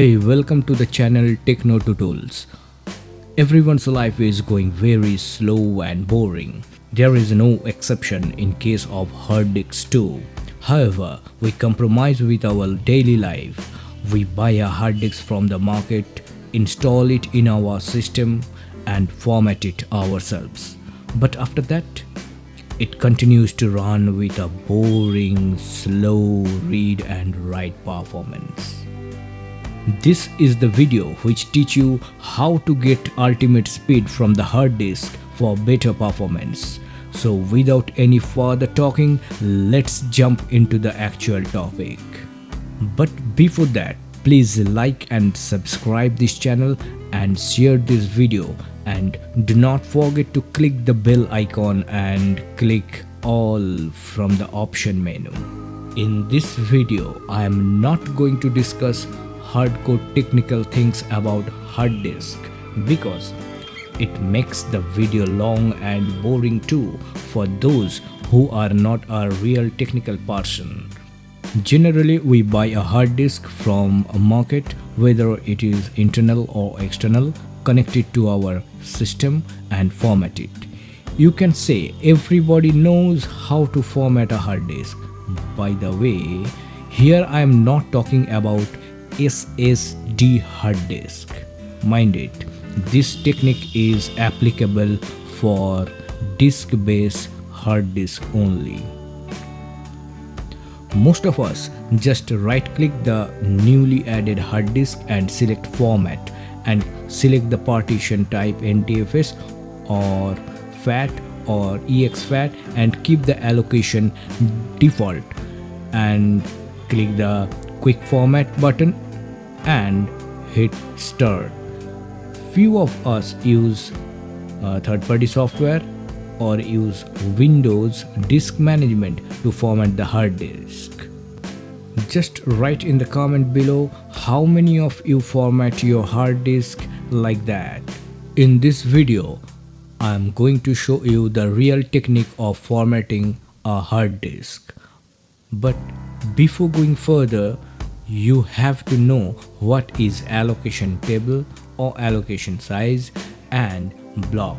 Hey, welcome to the channel Techno Tutorials. Everyone's life is going very slow and boring. There is no exception in case of hard disks too. However, we compromise with our daily life. We buy a hard disk from the market, install it in our system and format it ourselves. But after that, it continues to run with a boring, slow read and write performance. This is the video which teach you how to get ultimate speed from the hard disk for better performance. So without any further talking, let's jump into the actual topic. But before that, please like and subscribe this channel and share this video, and do not forget to click the bell icon and click all from the option menu. In this video, I am not going to discuss hardcore technical things about hard disk because it makes the video long and boring too for those who are not a real technical person. Generally, we buy a hard disk from a market, whether it is internal or external, connect it to our system and format it. You can say everybody knows how to format a hard disk. By the way, here I am not talking about SSD hard disk. Mind it, this technique is applicable for disk-based hard disk only. Most of us just right-click the newly added hard disk and select format and select the partition type NTFS or FAT or exFAT and keep the allocation default and click the quick format button and hit start. Few of us use third-party software or use Windows disk management to format the hard disk. Just write in the comment below how many of you format your hard disk like that. In this video, I am going to show you the real technique of formatting a hard disk. But before going further, you have to know what is allocation table or allocation size and block.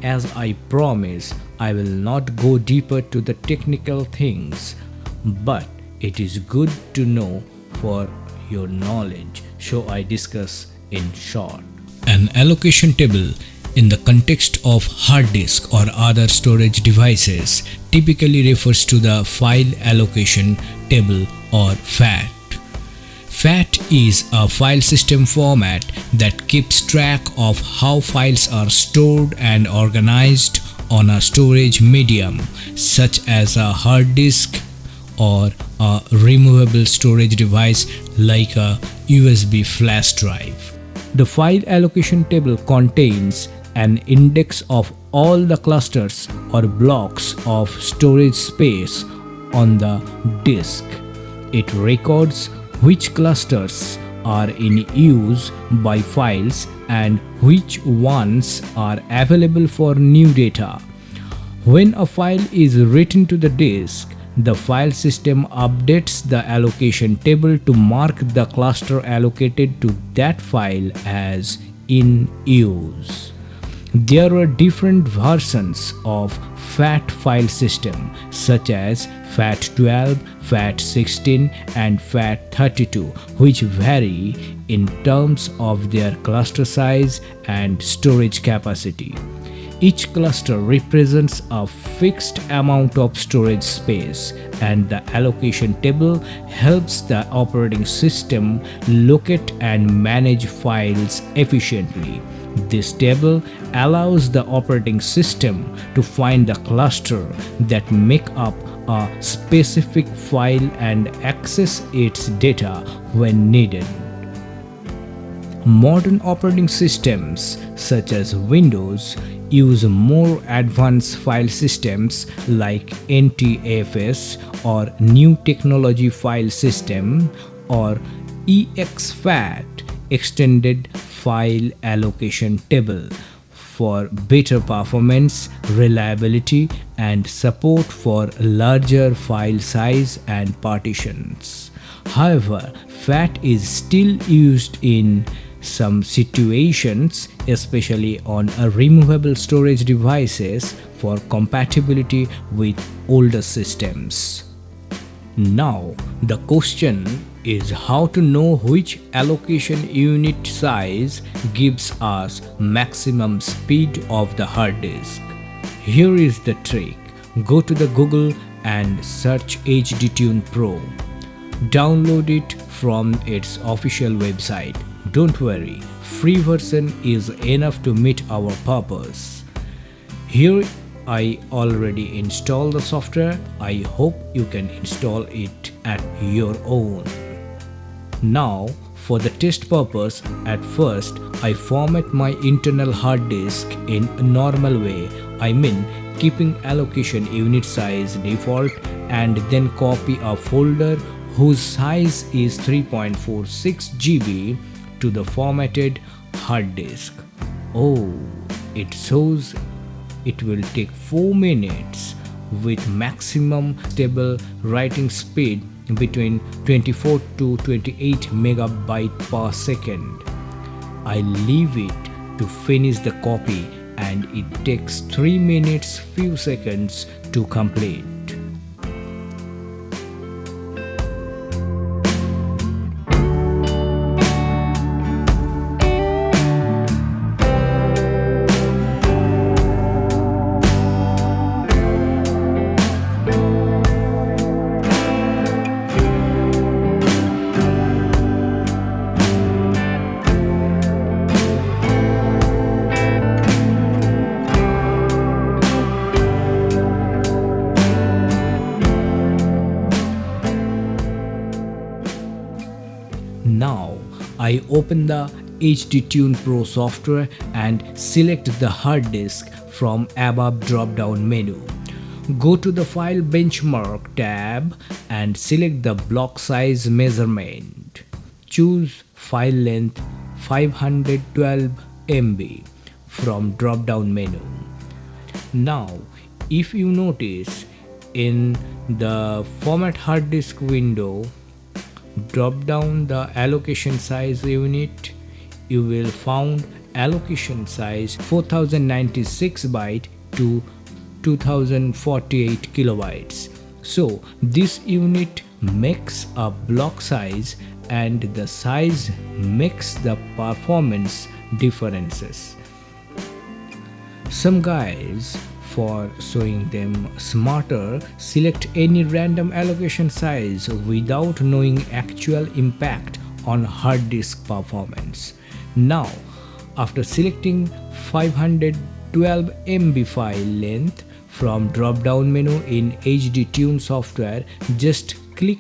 As I promise, I will not go deeper to the technical things, but it is good to know for your knowledge, so I discuss in short. An allocation table in the context of hard disk or other storage devices typically refers to the file allocation table or FAT. FAT is a file system format that keeps track of how files are stored and organized on a storage medium such as a hard disk or a removable storage device like a USB flash drive. The file allocation table contains an index of all the clusters or blocks of storage space on the disk. It records which clusters are in use by files and which ones are available for new data. When a file is written to the disk, the file system updates the allocation table to mark the cluster allocated to that file as in use. There are different versions of FAT file system such as FAT12, FAT16 and FAT32, which vary in terms of their cluster size and storage capacity. Each cluster represents a fixed amount of storage space, and the allocation table helps the operating system locate and manage files efficiently. This table allows the operating system to find the cluster that make up a specific file and access its data when needed. Modern operating systems such as Windows use more advanced file systems like NTFS or New Technology File System or exFAT, Extended File Allocation Table, for better performance, reliability and support for larger file size and partitions. However, FAT is still used in some situations, especially on removable storage devices for compatibility with older systems. Now, the question is how to know which allocation unit size gives us maximum speed of the hard disk. Here is the trick. Go to the Google and search HDTune Pro. Download it from its official website. Don't worry, free version is enough to meet our purpose. Here I already installed the software. I hope you can install it at your own. Now, for the test purpose, at first I format my internal hard disk in a normal way. I mean keeping allocation unit size default, and then copy a folder whose size is 3.46 GB to the formatted hard disk. Oh, it shows it will take 4 minutes with maximum stable writing speed between 24 to 28 megabyte per second. I leave it to finish the copy and it takes 3 minutes few seconds to complete. Now I open the HDTune Pro software and select the hard disk from above drop-down menu. Go to the File Benchmark tab and select the block size measurement. Choose file length 512 MB from drop-down menu. Now, if you notice in the Format Hard Disk window, drop down the allocation size unit, you will found allocation size 4096 byte to 2048 kilobytes. So this unit makes a block size and the size makes the performance differences. Some guys, for showing them smarter, select any random allocation size without knowing actual impact on hard disk performance. Now, after selecting 512 MB file length from drop-down menu in HDTune software, just click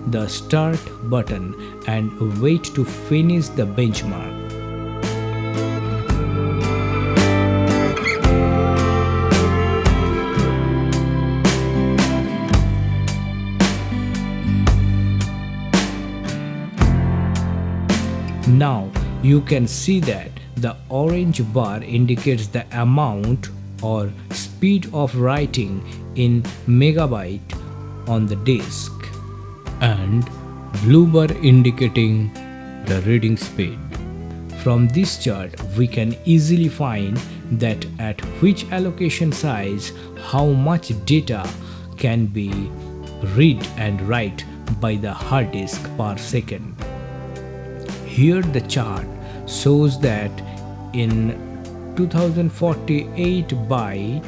the Start button and wait to finish the benchmark. Now you can see that the orange bar indicates the amount or speed of writing in megabyte on the disk, and blue bar indicating the reading speed. From this chart we can easily find that at which allocation size how much data can be read and write by the hard disk per second. Here the chart shows that in 2048 byte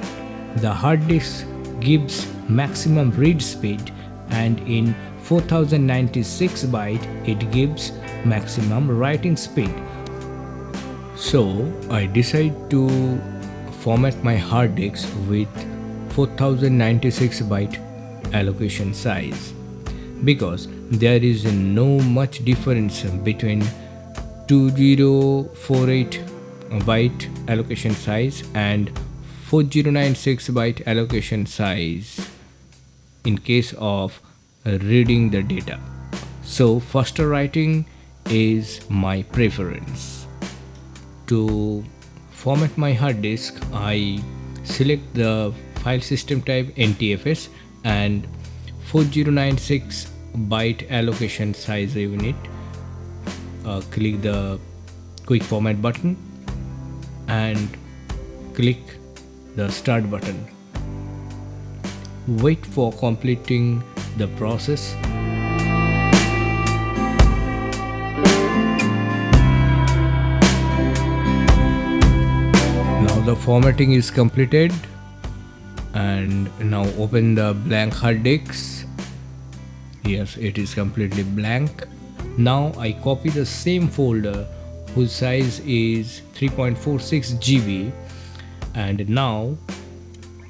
the hard disk gives maximum read speed, and in 4096 byte it gives maximum writing speed. So I decide to format my hard disk with 4096 byte allocation size, because there is no much difference between 2048 byte allocation size and 4096 byte allocation size in case of reading the data. So faster writing is my preference. To format my hard disk, I select the file system type NTFS and 4096 byte allocation size unit, click the quick format button and click the start button. Wait for completing the process. Now the formatting is completed, and now open the blank hard disk. Yes, it is completely blank. Now I copy the same folder whose size is 3.46 GB, and now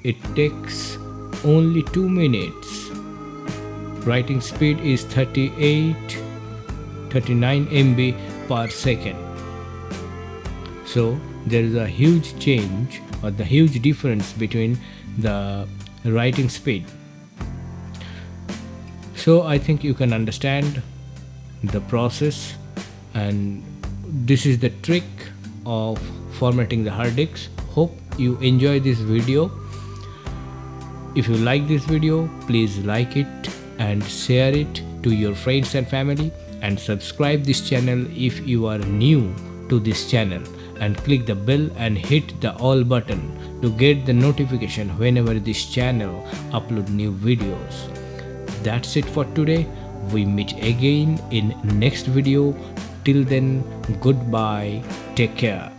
it takes only 2 minutes. Writing speed is 39 MB per second. So there is a huge change, or the huge difference between the writing speed. So I think you can understand the process, and this is the trick of formatting the hard disk. Hope you enjoy this video. If you like this video, please like it and share it to your friends and family, and subscribe this channel if you are new to this channel, and click the bell and hit the all button to get the notification whenever this channel upload new videos. That's it for today. We meet again in next video. Till then, goodbye. Take care.